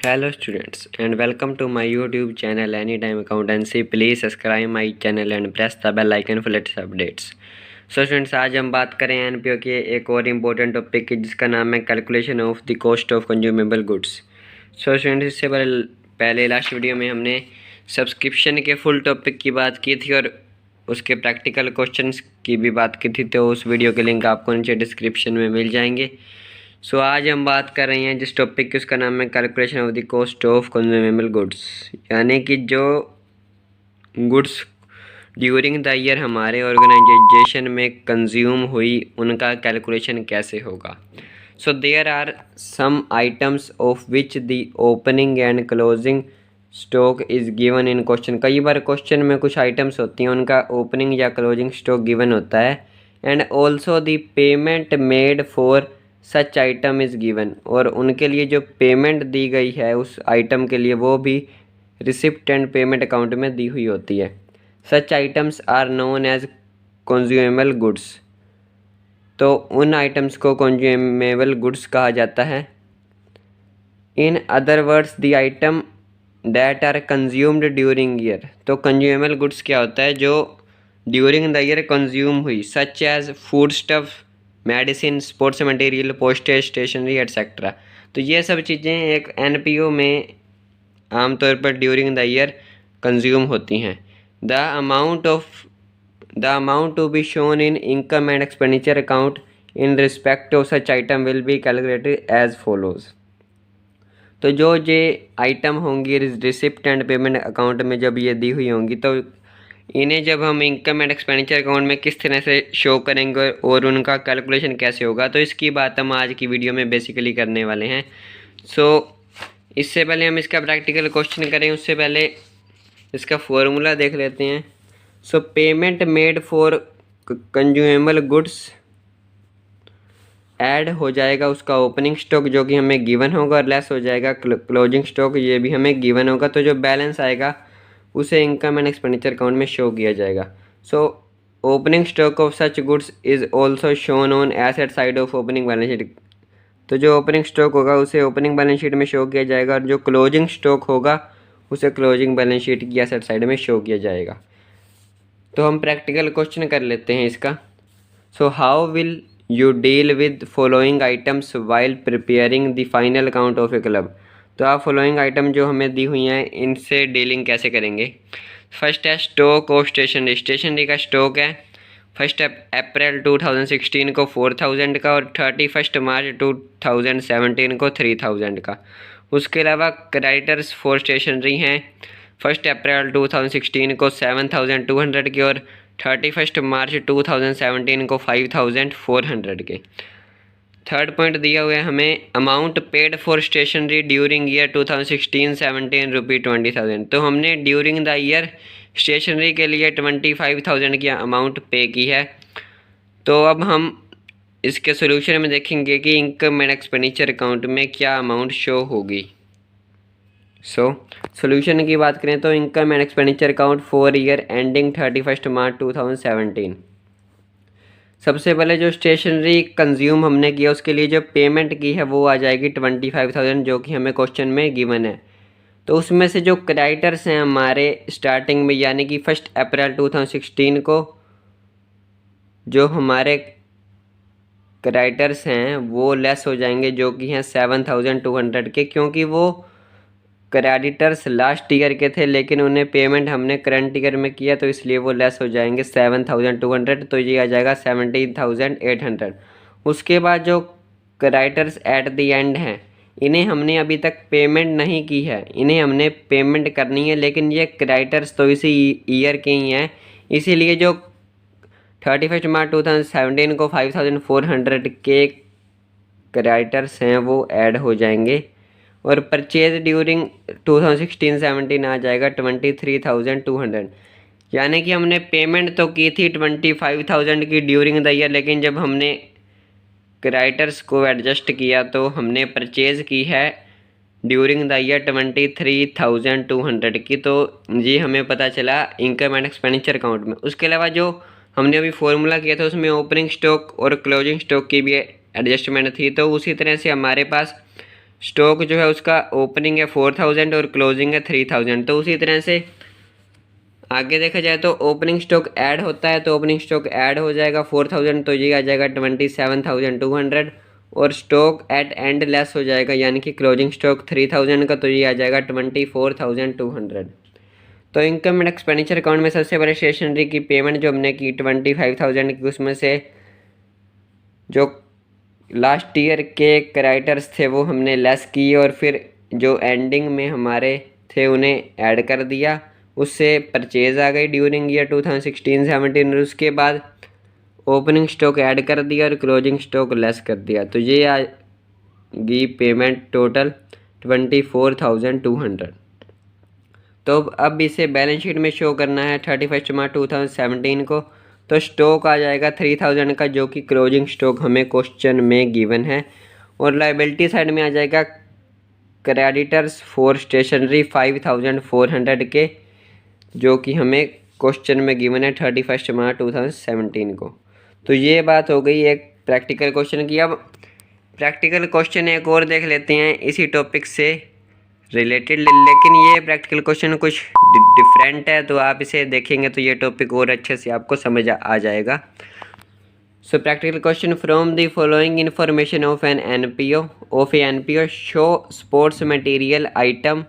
Hello students and welcome to my YouTube channel Anytime Accountancy. Please subscribe my channel and press the bell icon for latest updates. So students, आज हम बात करें NPO के एक और important topic की जिसका नाम है calculation of the cost of consumable goods. So students, इससे पहले लास्ट वीडियो में हमने सब्सक्रिप्शन के फुल टॉपिक की बात की थी और उसके प्रैक्टिकल क्वेश्चंस की भी बात की थी, तो उस वीडियो के लिंक आपको नीचे डिस्क्रिप्शन में मिल जाएंगे। सो आज हम बात कर रहे हैं जिस टॉपिक की उसका नाम है calculation of the cost of consumable goods, यानी कि जो गुड्स ड्यूरिंग द ईयर हमारे ऑर्गेनाइजेशन में कंज्यूम हुई उनका कैलकुलेशन कैसे होगा। So there are some items of which the opening and closing stock is given in question. कई बार क्वेश्चन में कुछ आइटम्स होती हैं उनका ओपनिंग या क्लोजिंग स्टॉक गिवन होता है, and also the payment made for such item is given, और उनके लिए जो पेमेंट दी गई है उस आइटम के लिए वो भी रिसिप्ट एंड पेमेंट अकाउंट में दी हुई होती है। Such items are known as consumable goods, तो उन आइटम्स को कंज्यूमेबल गुड्स कहा जाता है। In other words the item that are consumed during year, तो कंज्यूमेबल गुड्स क्या होता है जो ड्यूरिंग द ईयर कंज्यूम हुई, such as food stuff, medicine, sports material, postage, stationery etcetera. तो ये सब चीज़ें एक एनपीओ में आमतौर पर ड्यूरिंग द ईयर कंज्यूम होती हैं। The amount to be shown in income and expenditure account in respect of such item will be calculated as follows. तो जो आइटम होंगी रिसिप्ट एंड पेमेंट अकाउंट में जब ये दी हुई होंगी तो इन्हें जब हम इनकम एंड एक्सपेंडिचर अकाउंट में किस तरह से शो करेंगे और उनका कैलकुलेशन कैसे होगा, तो इसकी बात हम आज की वीडियो में बेसिकली करने वाले हैं। इससे पहले हम इसका प्रैक्टिकल क्वेश्चन करें उससे पहले इसका फॉर्मूला देख लेते हैं। Payment made for consumable goods add हो जाएगा उसका ओपनिंग स्टॉक जो कि हमें गिवन होगा, और लेस हो जाएगा क्लोजिंग स्टॉक, ये भी हमें गिवन होगा। तो जो बैलेंस आएगा उसे इनकम एंड एक्सपेंडिचर अकाउंट में शो किया जाएगा। Opening stock of such goods is also shown on asset side of opening balance sheet, तो जो ओपनिंग स्टॉक होगा उसे ओपनिंग बैलेंस शीट में शो किया जाएगा, और जो क्लोजिंग स्टॉक होगा उसे क्लोजिंग बैलेंस शीट की एसेट साइड में शो किया जाएगा। तो हम प्रैक्टिकल क्वेश्चन कर लेते हैं इसका। How will you deal with following items while preparing the final account of A club, तो आप फॉलोइंग आइटम जो हमें दी हुई हैं इनसे डीलिंग कैसे करेंगे। फर्स्ट है स्टॉक ऑफ स्टेशनरी, स्टेशनरी का स्टॉक है 1 अप्रैल 2016 को 4000 का और 31 मार्च 2017 को 3000 का। उसके अलावा क्रेडिटर्स फॉर स्टेशनरी हैं 1 अप्रैल 2016 को 7200 के और 31 मार्च 2017 को 5400 के। थर्ड पॉइंट दिया हुआ है हमें amount paid for stationery during year 2016-17 rupee 20,000, तो हमने ड्यूरिंग द ईयर स्टेशनरी के लिए 25,000 की अमाउंट पे की है। तो अब हम इसके सोल्यूशन में देखेंगे कि इनकम एंड एक्सपेंडिचर अकाउंट में क्या अमाउंट शो होगी। सोल्यूशन की बात करें तो income and expenditure account for year ending 31 मार्च 2017, सबसे पहले जो स्टेशनरी कंज्यूम हमने किया उसके लिए जो पेमेंट की है वो आ जाएगी 25,000 जो कि हमें क्वेश्चन में गिवन है। तो उसमें से जो क्रेडिटर्स हैं हमारे स्टार्टिंग में यानी कि 1 अप्रैल 2016 को जो हमारे क्रेडिटर्स हैं वो लेस हो जाएंगे जो कि हैं 7,200 के, क्योंकि वो क्रेडिटर्स लास्ट ईयर के थे लेकिन उन्हें पेमेंट हमने करंट ईयर में किया तो इसलिए वो लेस हो जाएंगे 7,200, तो ये आ जाएगा 17,800। उसके बाद जो क्रेडिटर्स एट द एंड हैं इन्हें हमने अभी तक पेमेंट नहीं की है, इन्हें हमने पेमेंट करनी है, लेकिन ये क्रेडिटर्स तो इसी ईयर के ही हैं, इसीलिए जो 31 मार्च 2017 को 5,400 के क्रेडिटर्स हैं वो ऐड हो जाएंगे, और परचेज ड्यूरिंग 2016-17 आ जाएगा 23,200, यानी कि हमने पेमेंट तो की थी 25,000 की ड्यूरिंग द ईयर, लेकिन जब हमने क्रेडिटर्स को एडजस्ट किया तो हमने परचेज़ की है ड्यूरिंग द ईयर 23,200 की। तो ये हमें पता चला इनकम एंड एक्सपेंडिचर अकाउंट में। उसके अलावा जो हमने अभी फॉर्मूला किया था उसमें ओपनिंग स्टॉक और क्लोजिंग स्टॉक की भी एडजस्टमेंट थी, तो उसी तरह से हमारे पास स्टॉक जो है उसका ओपनिंग है 4000 और क्लोजिंग है 3000। तो उसी तरह से आगे देखा जाए तो ओपनिंग स्टॉक ऐड होता है, तो ओपनिंग स्टॉक ऐड हो जाएगा 4000, तो ये आ जाएगा 27200, और स्टॉक एट एंड लेस हो जाएगा यानी कि क्लोजिंग स्टॉक 3000 का, तो ये आ जाएगा 24200। तो इनकम एंड एक्सपेंडिचर अकाउंट में सबसे पहले स्टेशनरी की पेमेंट जो हमने की 25000 की, उसमें से जो लास्ट ईयर के क्रेडिटर्स थे वो हमने लेस किए और फिर जो एंडिंग में हमारे थे उन्हें ऐड कर दिया, उससे परचेज आ गई ड्यूरिंग ईयर 2016-17, और उसके बाद ओपनिंग स्टॉक ऐड कर दिया और क्लोजिंग स्टॉक लेस कर दिया, तो ये आएगी पेमेंट टोटल 24200। तो अब इसे बैलेंस शीट में शो करना है 31 मार्च 2017 को, तो स्टॉक आ जाएगा 3000 का जो कि क्लोजिंग स्टॉक हमें क्वेश्चन में गिवन है, और लाइबिलिटी साइड में आ जाएगा क्रेडिटर्स फॉर स्टेशनरी 5400 के, जो कि हमें क्वेश्चन में गिवन है 31 मार्च 2017 को। तो ये बात हो गई एक प्रैक्टिकल क्वेश्चन की। अब प्रैक्टिकल क्वेश्चन एक और देख लेते हैं इसी टॉपिक से रिलेटेड, लेकिन ये प्रैक्टिकल क्वेश्चन कुछ डिफरेंट है, तो आप इसे देखेंगे तो ये टॉपिक और अच्छे से आपको समझ आ जाएगा। So practical question, from the following information of an NPO show sports material item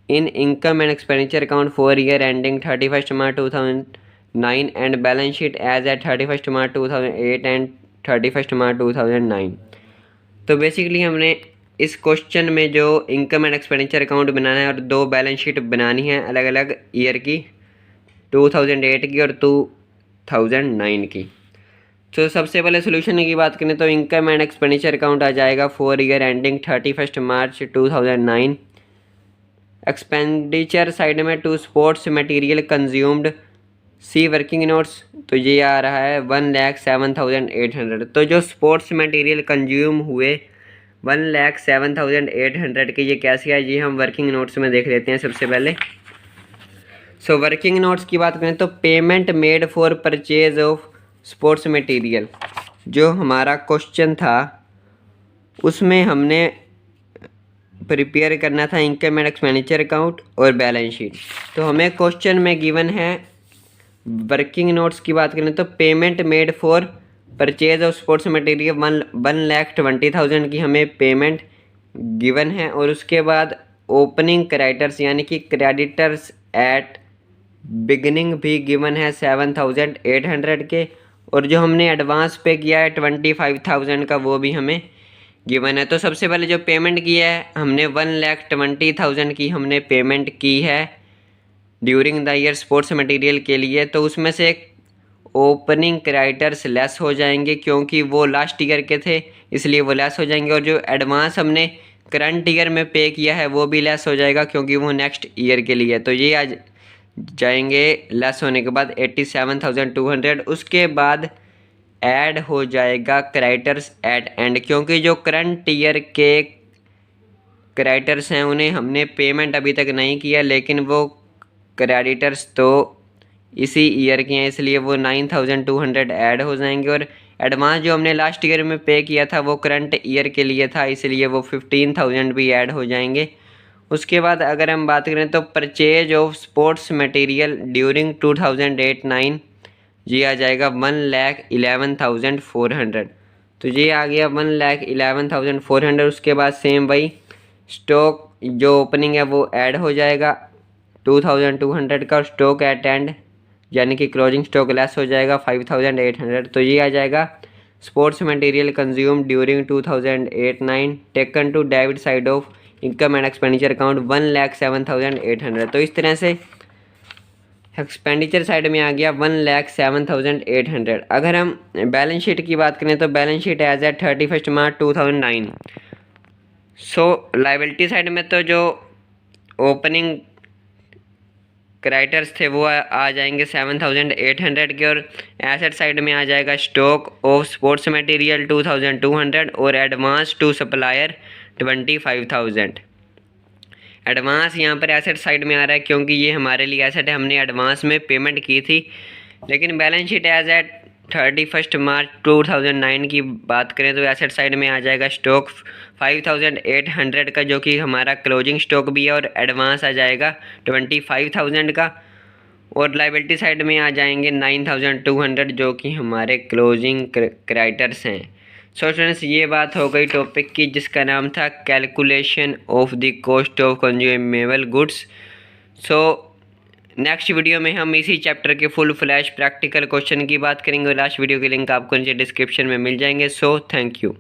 in income and expenditure account for year ending 31st March 2009 and balance sheet as at 31st March 2008 and 31st March 2009। तो basically हमने इस question में जो income and expenditure account बनाना है और दो balance sheet बनानी है अलग अलग ईयर की, 2008 की और 2009 की। तो सबसे पहले सोल्यूशन की बात करें तो इनकम एंड एक्सपेंडिचर अकाउंट आ जाएगा for year ending 31st March 2009। Expenditure side में to sports material consumed see working notes, तो ये आ रहा है 1,07,800। तो जो स्पोर्ट्स मटेरियल कंज्यूम हुए 1,07,800 के, ये कैसे आए, ये हम वर्किंग नोट्स में देख लेते हैं सबसे पहले। सो वर्किंग नोट्स की बात करें तो payment made for purchase of sports material, जो हमारा क्वेश्चन था उसमें हमने प्रिपेयर करना था इनकम एंड एक्सपेंडिचर अकाउंट और बैलेंस शीट। तो हमें क्वेश्चन में गिवन है वर्किंग नोट्स की बात करें तो payment made for purchase of sports material 1,20,000 की हमें पेमेंट गिवन है, और उसके बाद ओपनिंग क्रेडिटर्स यानी कि क्रेडिटर्स एट बिगनिंग भी गिवन है 7,800 के, और जो हमने एडवांस पे किया है 25,000 का वो भी हमें गिवन है। तो सबसे पहले जो पेमेंट की है हमने 1,20,000 की हमने पेमेंट की है during the year sports material के लिए, तो उसमें से ओपनिंग क्रेडिटर्स लेस हो जाएंगे क्योंकि वो लास्ट ईयर के थे इसलिए वो लेस हो जाएंगे, और जो एडवांस हमने करंट ईयर में पे किया है वो भी लेस हो जाएगा क्योंकि वो नेक्स्ट ईयर के लिए, तो ये आ जाएंगे लेस होने के बाद 87,200। उसके बाद ऐड हो जाएगा क्रेडिटर्स एट एंड, क्योंकि जो करंट ईयर के क्रेडिटर्स हैं उन्हें हमने पेमेंट अभी तक नहीं किया, लेकिन वो क्रेडिटर्स तो इसी ईयर के हैं इसलिए वो 9,200 ऐड हो जाएंगे, और एडवांस जो हमने लास्ट ईयर में पे किया था वो करंट ईयर के लिए था इसलिए वो 15,000 भी ऐड हो जाएंगे। उसके बाद अगर हम बात करें तो purchase of sports material during 2008-9, ये आ जाएगा 1,11,400। तो ये आ गया 1,11,400। उसके बाद सेम वही स्टॉक जो ओपनिंग है वो ऐड हो जाएगा 2,200 का, स्टॉक एट एंड यानी कि क्लोजिंग स्टॉक लेस हो जाएगा 5,800। तो ये आ जाएगा sports material consume during 2008-9 taken to debit side of income and expenditure account 1,07,800। तो इस तरह से एक्सपेंडिचर साइड में आ गया 1,07,800। अगर हम बैलेंस शीट की बात करें तो बैलेंस शीट एज एट 31 मार्च 2009। सो लायबिलिटी साइड में तो जो ओपनिंग क्रेडिटर्स थे वो आ जाएंगे 7,800 के, और एसेट साइड में आ जाएगा स्टॉक ऑफ स्पोर्ट्स मटेरियल 2,200 और एडवांस टू सप्लायर 25,000। एडवांस यहाँ पर एसेट साइड में आ रहा है क्योंकि ये हमारे लिए एसेट है, हमने एडवांस में पेमेंट की थी। लेकिन बैलेंस शीट एज एट 31 मार्च 2009 की बात करें तो एसेट साइड में आ जाएगा स्टॉक 5800 का, जो कि हमारा क्लोजिंग स्टॉक भी है, और एडवांस आ जाएगा 25,000 का, और लाइबिलिटी साइड में आ जाएंगे 9200, जो कि हमारे क्लोजिंग क्रेडिटर्स हैं। सो फ्रेंड्स, ये बात हो गई टॉपिक की जिसका नाम था calculation of the cost of consumable goods. So next video में हम इसी चैप्टर के फुल फ्लैश प्रैक्टिकल क्वेश्चन की बात करेंगे। लास्ट वीडियो के लिंक आपको नीचे डिस्क्रिप्शन में मिल जाएंगे। So thank you.